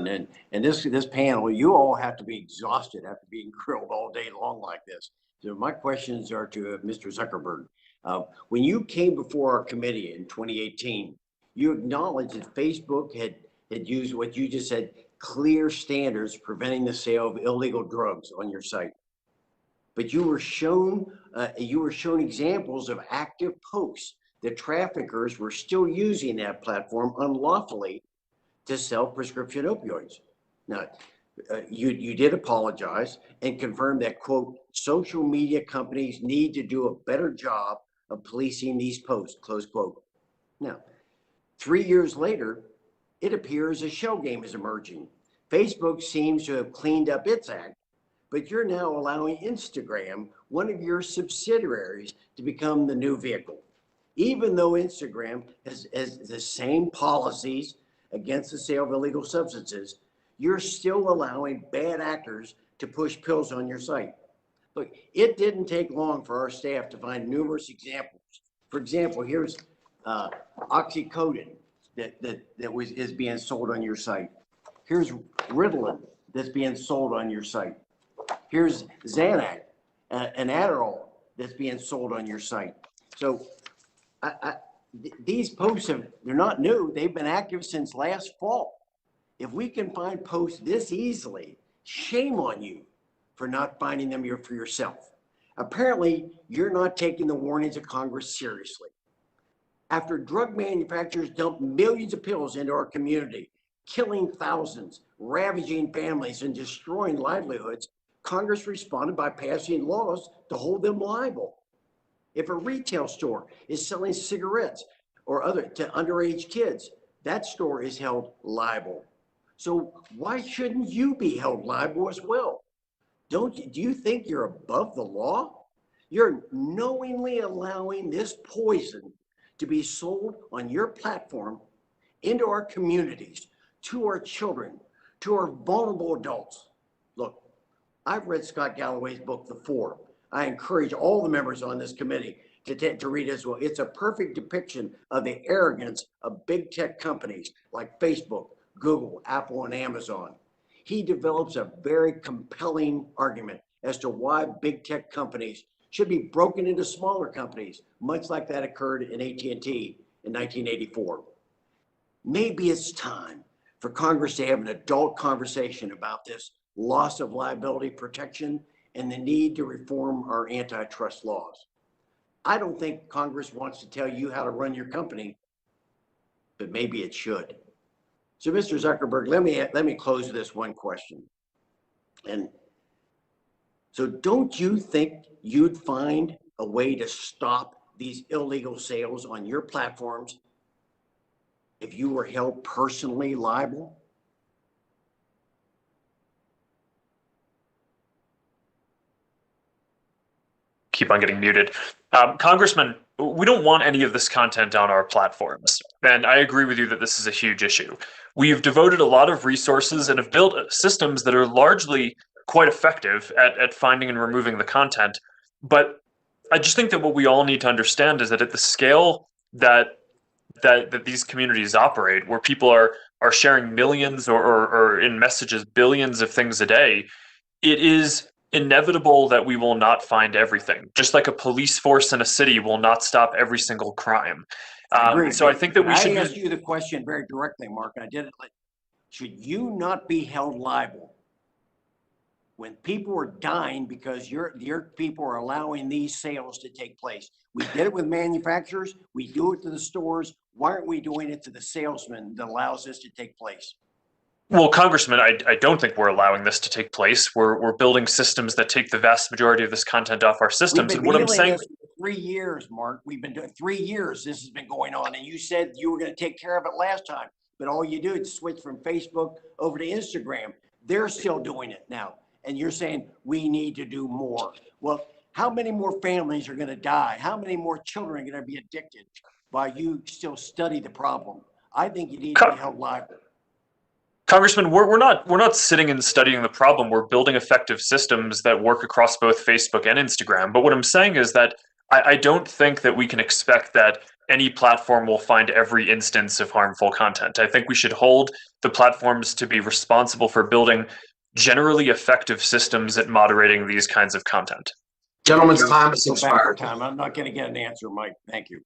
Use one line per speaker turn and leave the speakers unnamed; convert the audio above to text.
Martin, and this panel, you all have to be exhausted after being grilled all day long like this. So my questions are to Mr. Zuckerberg. When you came before our committee in 2018, you acknowledged that Facebook had used what you just said, clear standards preventing the sale of illegal drugs on your site. But you were shown examples of active posts that traffickers were still using that platform unlawfully to sell prescription opioids. Now, you did apologize and confirm that, quote, social media companies need to do a better job of policing these posts, close quote. Now, 3 years later, it appears a shell game is emerging. Facebook seems to have cleaned up its act, but you're now allowing Instagram, one of your subsidiaries, to become the new vehicle. Even though Instagram has the same policies against the sale of illegal substances, you're still allowing bad actors to push pills on your site. Look, it didn't take long for our staff to find numerous examples. For example, here's oxycodone is being sold on your site. Here's Ritalin that's being sold on your site. Here's Xanax, an Adderall that's being sold on your site. So these posts they're not new. They've been active since last fall. If we can find posts this easily, shame on you for not finding them for yourself. Apparently, you're not taking the warnings of Congress seriously. After drug manufacturers dump millions of pills into our community, killing thousands, ravaging families, and destroying livelihoods, Congress responded by passing laws to hold them liable. If a retail store is selling cigarettes or other to underage kids, that store is held liable. So why shouldn't you be held liable as well? Do you think you're above the law? You're knowingly allowing this poison to be sold on your platform into our communities, to our children, to our vulnerable adults. Look, I've read Scott Galloway's book, The Four. I encourage all the members on this committee to read it as well. It's a perfect depiction of the arrogance of big tech companies like Facebook, Google, Apple, and Amazon. He develops a very compelling argument as to why big tech companies should be broken into smaller companies, much like that occurred in AT&T in 1984. Maybe it's time for Congress to have an adult conversation about this loss of liability protection and the need to reform our antitrust laws. I don't think Congress wants to tell you how to run your company, but maybe it should. So, Mr. Zuckerberg, let me close with this one question. And so don't you think you'd find a way to stop these illegal sales on your platforms if you were held personally liable?
Keep on getting muted. Congressman, we don't want any of this content on our platforms. And I agree with you that this is a huge issue. We've devoted a lot of resources and have built systems that are largely quite effective at finding and removing the content. But I just think that what we all need to understand is that at the scale that these communities operate, where people are sharing millions or in messages billions of things a day, it is inevitable that we will not find everything. Just like a police force in a city will not stop every single crime. So I think that we should
ask you the question very directly, Mark. I did it. Should you not be held liable when people are dying because your people are allowing these sales to take place? We did it with manufacturers. We do it to the stores. Why aren't we doing it to the salesman that allows this to take place?
Well, Congressman, I don't think we're allowing this to take place. We're building systems that take the vast majority of this content off our systems.
And what I'm saying, this for 3 years, Mark. We've been doing 3 years. This has been going on, and you said you were going to take care of it last time. But all you do is switch from Facebook over to Instagram. They're still doing it now, and you're saying we need to do more. Well, how many more families are going to die? How many more children are going to be addicted while you still study the problem? I think you need to be held liable.
Congressman, we're not sitting and studying the problem. We're building effective systems that work across both Facebook and Instagram. But what I'm saying is that I don't think that we can expect that any platform will find every instance of harmful content. I think we should hold the platforms to be responsible for building generally effective systems at moderating these kinds of content.
Gentlemen's time is
Go back for
expired.
time. I'm not going to get an answer, Mike. Thank you.